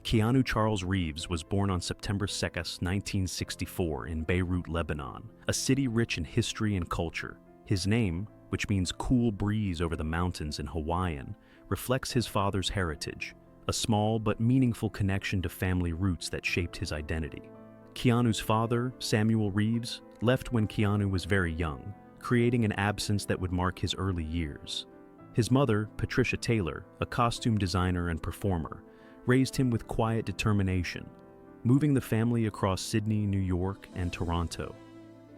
Keanu Charles Reeves was born on September 2, 1964 in Beirut, Lebanon, a city rich in history and culture. His name, which means cool breeze over the mountains in Hawaiian, reflects his father's heritage, a small but meaningful connection to family roots that shaped his identity. Keanu's father, Samuel Reeves, left when Keanu was very young, creating an absence that would mark his early years. His mother, Patricia Taylor, a costume designer and performer, raised him with quiet determination, moving the family across Sydney, New York, and Toronto.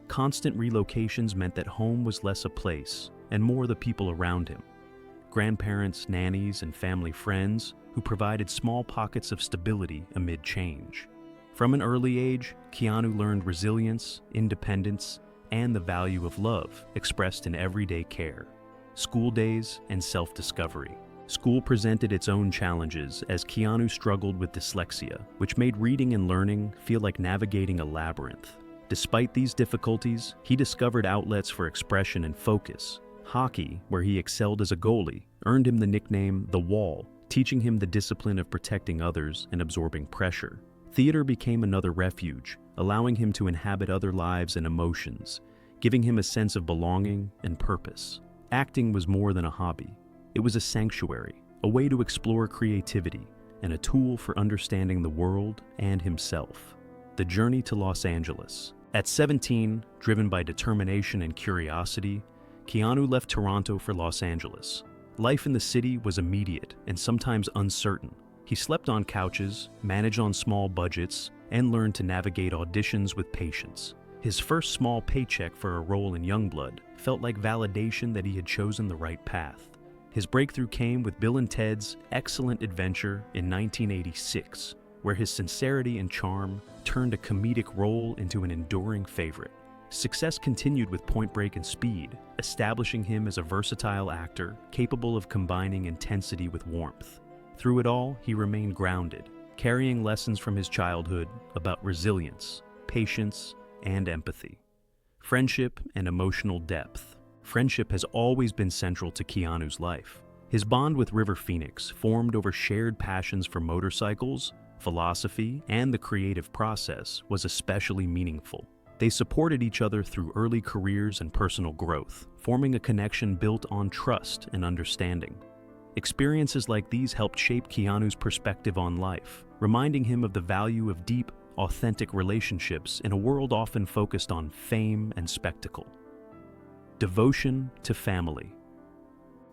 Constant relocations meant that home was less a place and more the people around him. Grandparents, nannies, and family friends who provided small pockets of stability amid change. From an early age, Keanu learned resilience, independence, and the value of love expressed in everyday care, school days, and self-discovery. School presented its own challenges as Keanu struggled with dyslexia, which made reading and learning feel like navigating a labyrinth. Despite these difficulties, he discovered outlets for expression and focus. Hockey, where he excelled as a goalie, earned him the nickname The Wall, teaching him the discipline of protecting others and absorbing pressure. Theater became another refuge, allowing him to inhabit other lives and emotions, giving him a sense of belonging and purpose. Acting was more than a hobby. It was a sanctuary, a way to explore creativity, and a tool for understanding the world and himself. The journey to Los Angeles. At 17, driven by determination and curiosity, Keanu left Toronto for Los Angeles. Life in the city was immediate and sometimes uncertain. He slept on couches, managed on small budgets, and learned to navigate auditions with patience. His first small paycheck for a role in Youngblood felt like validation that he had chosen the right path. His breakthrough came with Bill and Ted's Excellent Adventure in 1986, where his sincerity and charm turned a comedic role into an enduring favorite. Success continued with Point Break and Speed, establishing him as a versatile actor capable of combining intensity with warmth. Through it all, he remained grounded, carrying lessons from his childhood about resilience, patience, and empathy. Friendship and emotional depth. Friendship has always been central to Keanu's life. His bond with River Phoenix, formed over shared passions for motorcycles, philosophy, and the creative process, was especially meaningful. They supported each other through early careers and personal growth, forming a connection built on trust and understanding. Experiences like these helped shape Keanu's perspective on life, reminding him of the value of deep, authentic relationships in a world often focused on fame and spectacle. Devotion to family.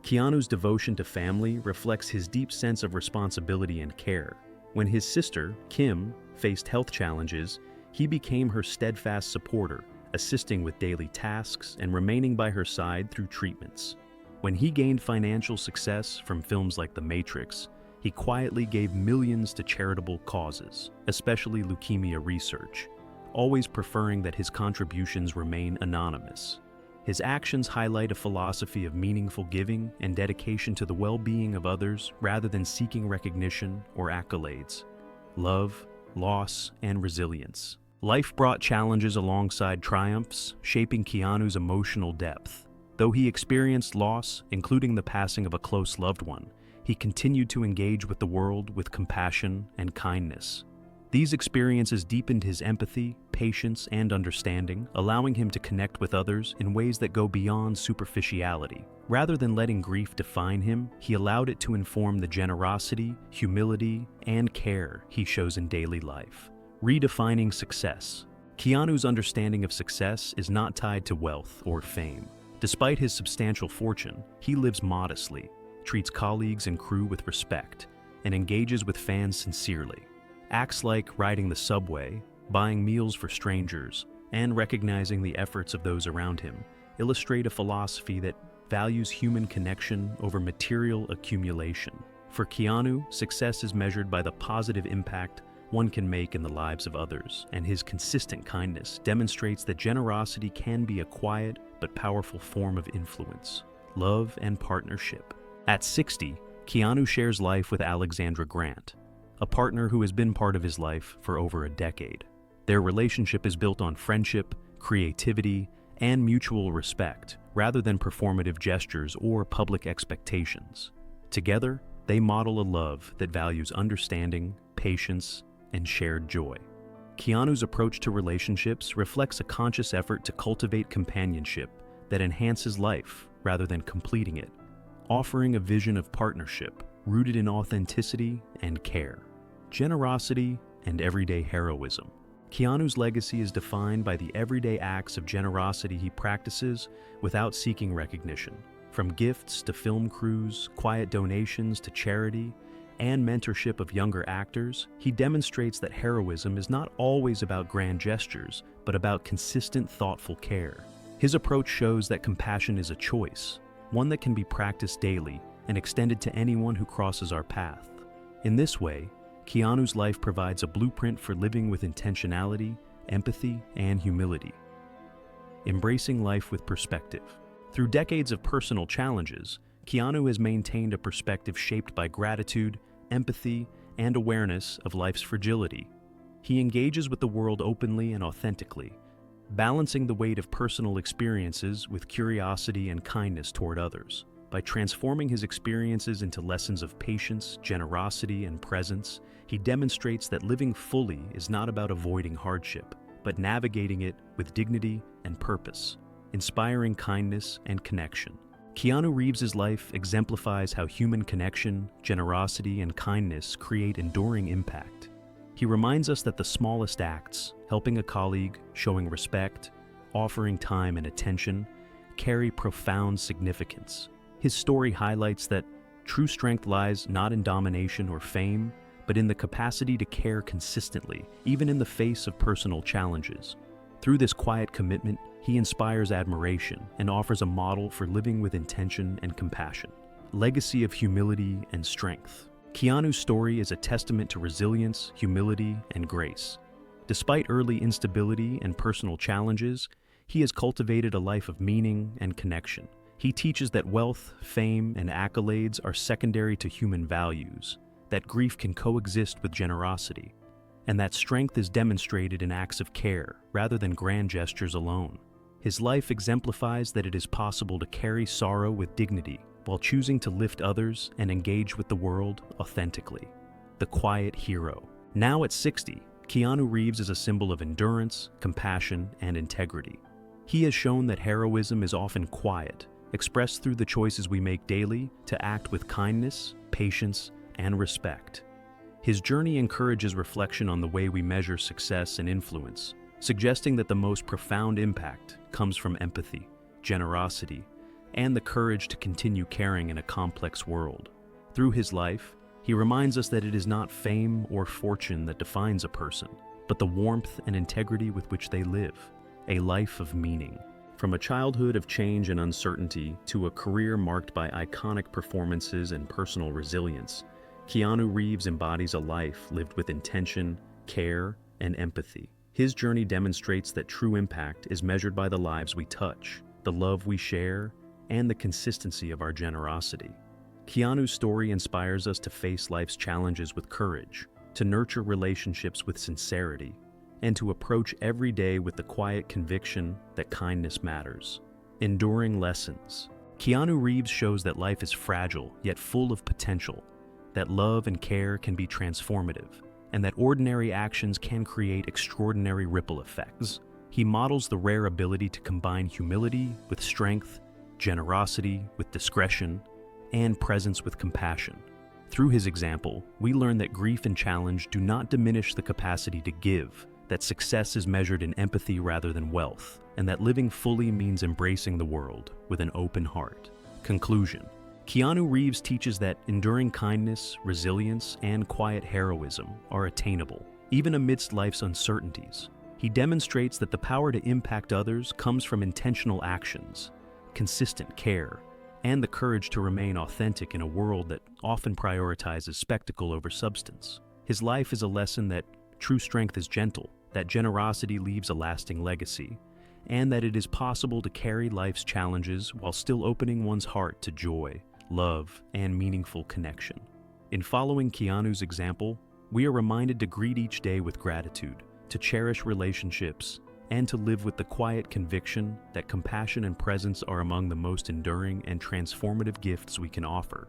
Keanu's devotion to family reflects his deep sense of responsibility and care. When his sister, Kim, faced health challenges, he became her steadfast supporter, assisting with daily tasks and remaining by her side through treatments. When he gained financial success from films like The Matrix, he quietly gave millions to charitable causes, especially leukemia research, always preferring that his contributions remain anonymous. His actions highlight a philosophy of meaningful giving and dedication to the well-being of others rather than seeking recognition or accolades. Love, loss, and resilience. Life brought challenges alongside triumphs, shaping Keanu's emotional depth. Though he experienced loss, including the passing of a close loved one, he continued to engage with the world with compassion and kindness. These experiences deepened his empathy, patience, and understanding, allowing him to connect with others in ways that go beyond superficiality. Rather than letting grief define him, he allowed it to inform the generosity, humility, and care he shows in daily life. Redefining success. Keanu's understanding of success is not tied to wealth or fame. Despite his substantial fortune, he lives modestly, treats colleagues and crew with respect, and engages with fans sincerely. Acts like riding the subway, buying meals for strangers, and recognizing the efforts of those around him illustrate a philosophy that values human connection over material accumulation. For Keanu, success is measured by the positive impact one can make in the lives of others, and his consistent kindness demonstrates that generosity can be a quiet but powerful form of influence, love, and partnership. At 60, Keanu shares life with Alexandra Grant, a partner who has been part of his life for over a decade. Their relationship is built on friendship, creativity, and mutual respect, rather than performative gestures or public expectations. Together, They model a love that values understanding, patience, and shared joy. Keanu's approach to relationships reflects a conscious effort to cultivate companionship that enhances life rather than completing it, offering a vision of partnership rooted in authenticity and care, generosity, and everyday heroism. Keanu's legacy is defined by the everyday acts of generosity he practices without seeking recognition. From gifts to film crews, quiet donations to charity, and mentorship of younger actors, he demonstrates that heroism is not always about grand gestures, but about consistent, thoughtful care. His approach shows that compassion is a choice, one that can be practiced daily and extended to anyone who crosses our path. In this way, Keanu's life provides a blueprint for living with intentionality, empathy, and humility. Embracing life with perspective. Through decades of personal challenges, Keanu has maintained a perspective shaped by gratitude, empathy, and awareness of life's fragility. He engages with the world openly and authentically, balancing the weight of personal experiences with curiosity and kindness toward others. By transforming his experiences into lessons of patience, generosity, and presence, he demonstrates that living fully is not about avoiding hardship, but navigating it with dignity and purpose, inspiring kindness and connection. Keanu Reeves' life exemplifies how human connection, generosity, and kindness create enduring impact. He reminds us that the smallest acts, helping a colleague, showing respect, offering time and attention, carry profound significance. His story highlights that true strength lies not in domination or fame, but in the capacity to care consistently, even in the face of personal challenges. Through this quiet commitment, he inspires admiration and offers a model for living with intention and compassion. Legacy of humility and strength. Keanu's story is a testament to resilience, humility, and grace. Despite early instability and personal challenges, he has cultivated a life of meaning and connection. He teaches that wealth, fame, and accolades are secondary to human values, that grief can coexist with generosity, and that strength is demonstrated in acts of care rather than grand gestures alone. His life exemplifies that it is possible to carry sorrow with dignity while choosing to lift others and engage with the world authentically. The quiet hero. Now at 60, Keanu Reeves is a symbol of endurance, compassion, and integrity. He has shown that heroism is often quiet, expressed through the choices we make daily to act with kindness, patience, and respect. His journey encourages reflection on the way we measure success and influence, suggesting that the most profound impact comes from empathy, generosity, and the courage to continue caring in a complex world. Through his life, he reminds us that it is not fame or fortune that defines a person, but the warmth and integrity with which they live, a life of meaning. From a childhood of change and uncertainty to a career marked by iconic performances and personal resilience, Keanu Reeves embodies a life lived with intention, care, and empathy. His journey demonstrates that true impact is measured by the lives we touch, the love we share, and the consistency of our generosity. Keanu's story inspires us to face life's challenges with courage, to nurture relationships with sincerity, and to approach every day with the quiet conviction that kindness matters. Enduring lessons. Keanu Reeves shows that life is fragile yet full of potential, that love and care can be transformative, and that ordinary actions can create extraordinary ripple effects. He models the rare ability to combine humility with strength, generosity with discretion, and presence with compassion. Through his example, we learn that grief and challenge do not diminish the capacity to give, that success is measured in empathy rather than wealth, and that living fully means embracing the world with an open heart. Conclusion. Keanu Reeves teaches that enduring kindness, resilience, and quiet heroism are attainable, even amidst life's uncertainties. He demonstrates that the power to impact others comes from intentional actions, consistent care, and the courage to remain authentic in a world that often prioritizes spectacle over substance. His life is a lesson that true strength is gentle, that generosity leaves a lasting legacy, and that it is possible to carry life's challenges while still opening one's heart to joy, love, and meaningful connection. In following Keanu's example, we are reminded to greet each day with gratitude, to cherish relationships, and to live with the quiet conviction that compassion and presence are among the most enduring and transformative gifts we can offer.